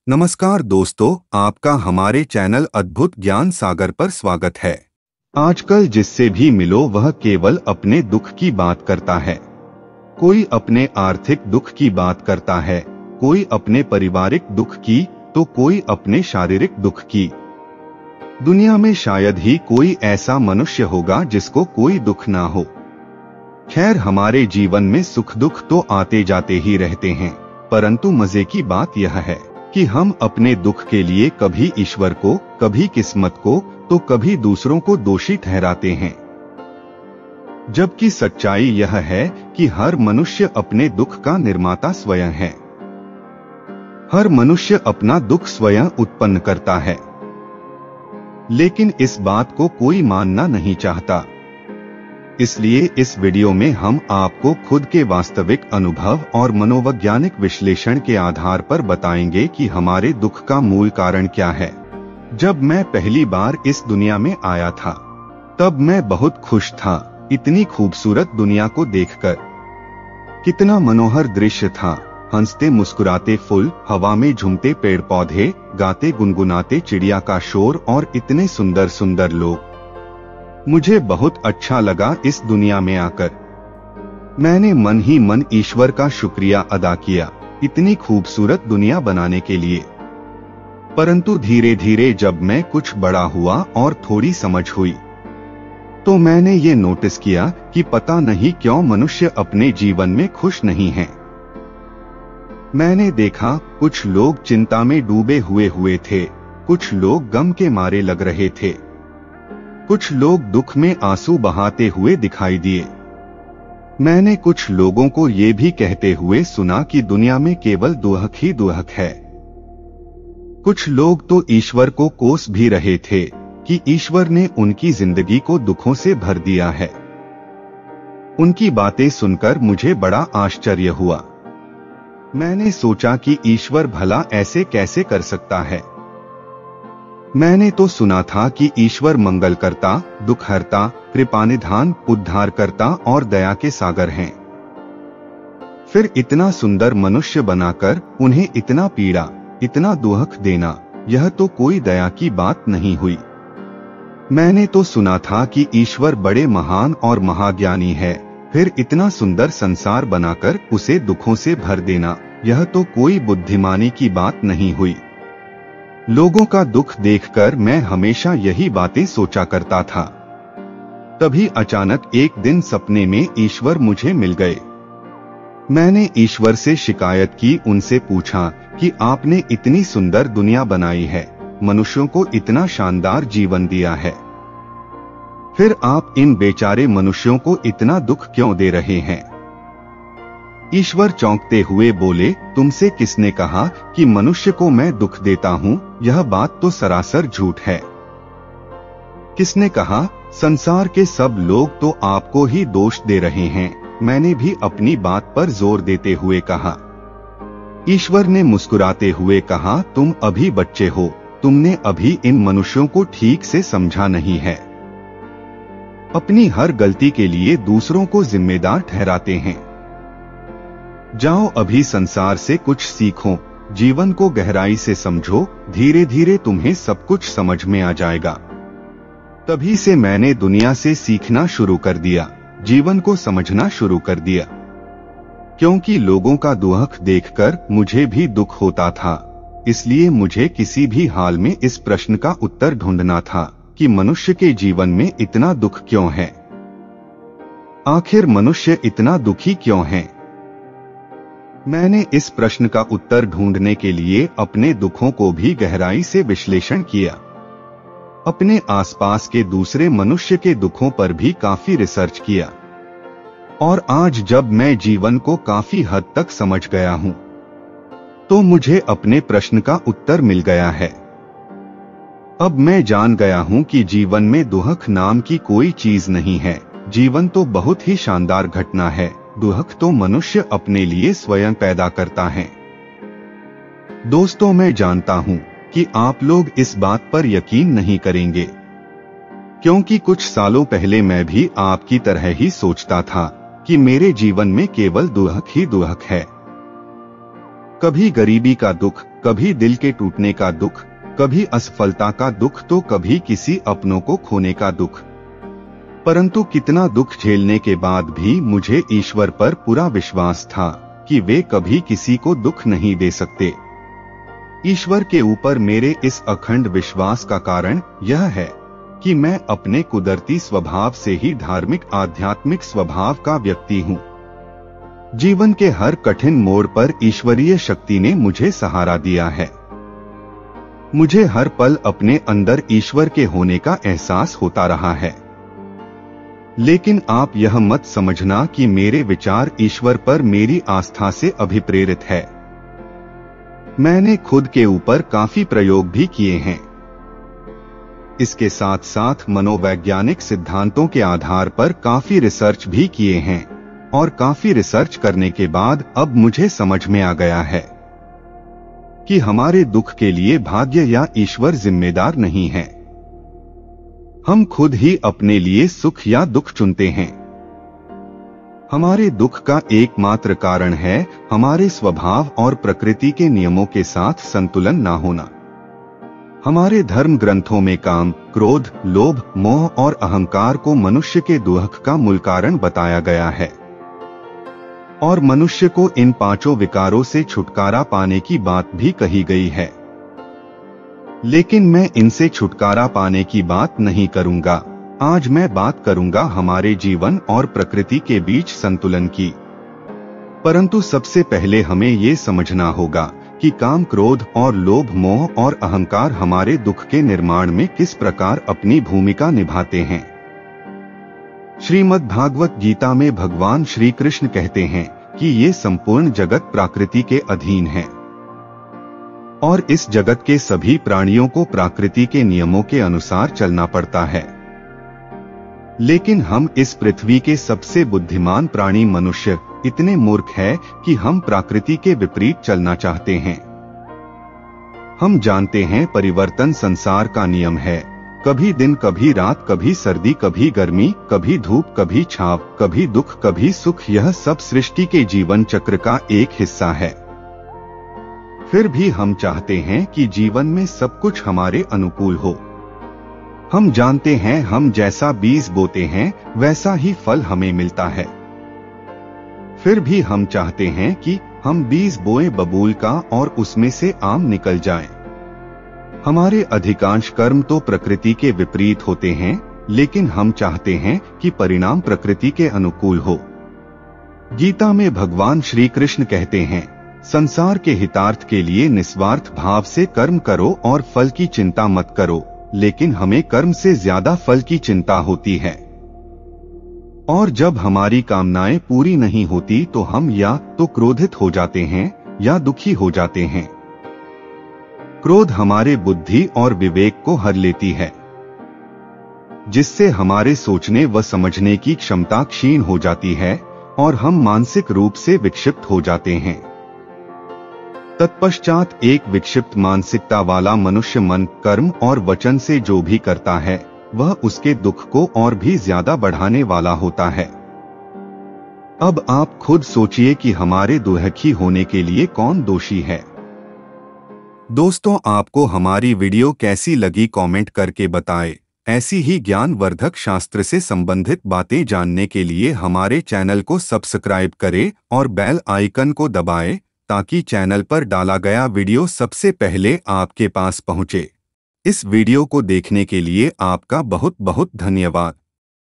नमस्कार दोस्तों, आपका हमारे चैनल अद्भुत ज्ञान सागर पर स्वागत है। आजकल जिससे भी मिलो वह केवल अपने दुख की बात करता है। कोई अपने आर्थिक दुख की बात करता है, कोई अपने पारिवारिक दुख की, तो कोई अपने शारीरिक दुख की। दुनिया में शायद ही कोई ऐसा मनुष्य होगा जिसको कोई दुख ना हो। खैर, हमारे जीवन में सुख दुख तो आते जाते ही रहते हैं, परंतु मजे की बात यह है कि हम अपने दुख के लिए कभी ईश्वर को, कभी किस्मत को, तो कभी दूसरों को दोषी ठहराते हैं। जबकि सच्चाई यह है कि हर मनुष्य अपने दुख का निर्माता स्वयं है। हर मनुष्य अपना दुख स्वयं उत्पन्न करता है, लेकिन इस बात को कोई मानना नहीं चाहता। इसलिए इस वीडियो में हम आपको खुद के वास्तविक अनुभव और मनोवैज्ञानिक विश्लेषण के आधार पर बताएंगे कि हमारे दुख का मूल कारण क्या है। जब मैं पहली बार इस दुनिया में आया था, तब मैं बहुत खुश था। इतनी खूबसूरत दुनिया को देखकर कितना मनोहर दृश्य था। हंसते मुस्कुराते फूल, हवा में झूमते पेड़ पौधे, गाते गुनगुनाते चिड़िया का शोर और इतने सुंदर सुंदर लोग। मुझे बहुत अच्छा लगा इस दुनिया में आकर। मैंने मन ही मन ईश्वर का शुक्रिया अदा किया इतनी खूबसूरत दुनिया बनाने के लिए। परंतु धीरे धीरे जब मैं कुछ बड़ा हुआ और थोड़ी समझ हुई, तो मैंने ये नोटिस किया कि पता नहीं क्यों मनुष्य अपने जीवन में खुश नहीं है। मैंने देखा कुछ लोग चिंता में डूबे हुए थे, कुछ लोग गम के मारे लग रहे थे, कुछ लोग दुख में आंसू बहाते हुए दिखाई दिए। मैंने कुछ लोगों को ये भी कहते हुए सुना कि दुनिया में केवल दुख ही दुख है। कुछ लोग तो ईश्वर को कोस भी रहे थे कि ईश्वर ने उनकी जिंदगी को दुखों से भर दिया है। उनकी बातें सुनकर मुझे बड़ा आश्चर्य हुआ। मैंने सोचा कि ईश्वर भला ऐसे कैसे कर सकता है। मैंने तो सुना था कि ईश्वर मंगल करता, दुख हरता, कृपानिधान, उद्धार करता और दया के सागर हैं। फिर इतना सुंदर मनुष्य बनाकर उन्हें इतना पीड़ा, इतना दुख देना, यह तो कोई दया की बात नहीं हुई। मैंने तो सुना था कि ईश्वर बड़े महान और महाज्ञानी है, फिर इतना सुंदर संसार बनाकर उसे दुखों से भर देना, यह तो कोई बुद्धिमानी की बात नहीं हुई। लोगों का दुख देखकर मैं हमेशा यही बातें सोचा करता था। तभी अचानक एक दिन सपने में ईश्वर मुझे मिल गए। मैंने ईश्वर से शिकायत की, उनसे पूछा कि आपने इतनी सुंदर दुनिया बनाई है, मनुष्यों को इतना शानदार जीवन दिया है, फिर आप इन बेचारे मनुष्यों को इतना दुख क्यों दे रहे हैं। ईश्वर चौंकते हुए बोले, तुमसे किसने कहा कि मनुष्य को मैं दुख देता हूँ? यह बात तो सरासर झूठ है। किसने कहा? संसार के सब लोग तो आपको ही दोष दे रहे हैं। मैंने भी अपनी बात पर जोर देते हुए कहा। ईश्वर ने मुस्कुराते हुए कहा, तुम अभी बच्चे हो, तुमने अभी इन मनुष्यों को ठीक से समझा नहीं है। अपनी हर गलती के लिए दूसरों को जिम्मेदार ठहराते हैं। जाओ अभी संसार से कुछ सीखो, जीवन को गहराई से समझो, धीरे धीरे तुम्हें सब कुछ समझ में आ जाएगा। तभी से मैंने दुनिया से सीखना शुरू कर दिया, जीवन को समझना शुरू कर दिया। क्योंकि लोगों का दुख देखकर मुझे भी दुख होता था, इसलिए मुझे किसी भी हाल में इस प्रश्न का उत्तर ढूंढना था कि मनुष्य के जीवन में इतना दुख क्यों है। आखिर मनुष्य इतना दुखी क्यों है। मैंने इस प्रश्न का उत्तर ढूंढने के लिए अपने दुखों को भी गहराई से विश्लेषण किया। अपने आसपास के दूसरे मनुष्य के दुखों पर भी काफी रिसर्च किया। और आज जब मैं जीवन को काफी हद तक समझ गया हूं, तो मुझे अपने प्रश्न का उत्तर मिल गया है। अब मैं जान गया हूं कि जीवन में दुख नाम की कोई चीज नहीं है। जीवन तो बहुत ही शानदार घटना है, दुख तो मनुष्य अपने लिए स्वयं पैदा करता है। दोस्तों, मैं जानता हूं कि आप लोग इस बात पर यकीन नहीं करेंगे, क्योंकि कुछ सालों पहले मैं भी आपकी तरह ही सोचता था कि मेरे जीवन में केवल दुख ही दुख है। कभी गरीबी का दुख, कभी दिल के टूटने का दुख, कभी असफलता का दुख, तो कभी किसी अपनों को खोने का दुख। परंतु कितना दुख झेलने के बाद भी मुझे ईश्वर पर पूरा विश्वास था कि वे कभी किसी को दुख नहीं दे सकते। ईश्वर के ऊपर मेरे इस अखंड विश्वास का कारण यह है कि मैं अपने कुदरती स्वभाव से ही धार्मिक आध्यात्मिक स्वभाव का व्यक्ति हूँ। जीवन के हर कठिन मोड़ पर ईश्वरीय शक्ति ने मुझे सहारा दिया है। मुझे हर पल अपने अंदर ईश्वर के होने का एहसास होता रहा है। लेकिन आप यह मत समझना कि मेरे विचार ईश्वर पर मेरी आस्था से अभिप्रेरित है। मैंने खुद के ऊपर काफी प्रयोग भी किए हैं। इसके साथ साथ मनोवैज्ञानिक सिद्धांतों के आधार पर काफी रिसर्च भी किए हैं और काफी रिसर्च करने के बाद अब मुझे समझ में आ गया है कि हमारे दुख के लिए भाग्य या ईश्वर जिम्मेदार नहीं है। हम खुद ही अपने लिए सुख या दुख चुनते हैं। हमारे दुख का एकमात्र कारण है हमारे स्वभाव और प्रकृति के नियमों के साथ संतुलन न होना। हमारे धर्म ग्रंथों में काम, क्रोध, लोभ, मोह और अहंकार को मनुष्य के दुख का मूल कारण बताया गया है और मनुष्य को इन पांचों विकारों से छुटकारा पाने की बात भी कही गई है। लेकिन मैं इनसे छुटकारा पाने की बात नहीं करूंगा। आज मैं बात करूंगा हमारे जीवन और प्रकृति के बीच संतुलन की। परंतु सबसे पहले हमें ये समझना होगा कि काम, क्रोध और लोभ, मोह और अहंकार हमारे दुख के निर्माण में किस प्रकार अपनी भूमिका निभाते हैं। श्रीमद् भागवत गीता में भगवान श्री कृष्ण कहते हैं कि ये संपूर्ण जगत प्रकृति के अधीन है और इस जगत के सभी प्राणियों को प्रकृति के नियमों के अनुसार चलना पड़ता है। लेकिन हम इस पृथ्वी के सबसे बुद्धिमान प्राणी मनुष्य इतने मूर्ख है कि हम प्रकृति के विपरीत चलना चाहते हैं। हम जानते हैं परिवर्तन संसार का नियम है। कभी दिन, कभी रात, कभी सर्दी, कभी गर्मी, कभी धूप, कभी छांव, कभी दुख, कभी सुख, यह सब सृष्टि के जीवन चक्र का एक हिस्सा है। फिर भी हम चाहते हैं कि जीवन में सब कुछ हमारे अनुकूल हो। हम जानते हैं हम जैसा बीज बोते हैं वैसा ही फल हमें मिलता है। फिर भी हम चाहते हैं कि हम बीज बोए बबूल का और उसमें से आम निकल जाए। हमारे अधिकांश कर्म तो प्रकृति के विपरीत होते हैं, लेकिन हम चाहते हैं कि परिणाम प्रकृति के अनुकूल हो। गीता में भगवान श्री कृष्ण कहते हैं, संसार के हितार्थ के लिए निस्वार्थ भाव से कर्म करो और फल की चिंता मत करो। लेकिन हमें कर्म से ज्यादा फल की चिंता होती है और जब हमारी कामनाएं पूरी नहीं होती तो हम या तो क्रोधित हो जाते हैं या दुखी हो जाते हैं। क्रोध हमारे बुद्धि और विवेक को हर लेती है, जिससे हमारे सोचने व समझने की क्षमता क्षीण हो जाती है और हम मानसिक रूप से विक्षिप्त हो जाते हैं। तत्पश्चात एक विक्षिप्त मानसिकता वाला मनुष्य मन, कर्म और वचन से जो भी करता है वह उसके दुख को और भी ज्यादा बढ़ाने वाला होता है। अब आप खुद सोचिए कि हमारे दुखी होने के लिए कौन दोषी है। दोस्तों, आपको हमारी वीडियो कैसी लगी कमेंट करके बताएं। ऐसी ही ज्ञानवर्धक शास्त्र से संबंधित बातें जानने के लिए हमारे चैनल को सब्सक्राइब करें और बेल आइकन को दबाएं ताकि चैनल पर डाला गया वीडियो सबसे पहले आपके पास पहुंचे। इस वीडियो को देखने के लिए आपका बहुत बहुत धन्यवाद।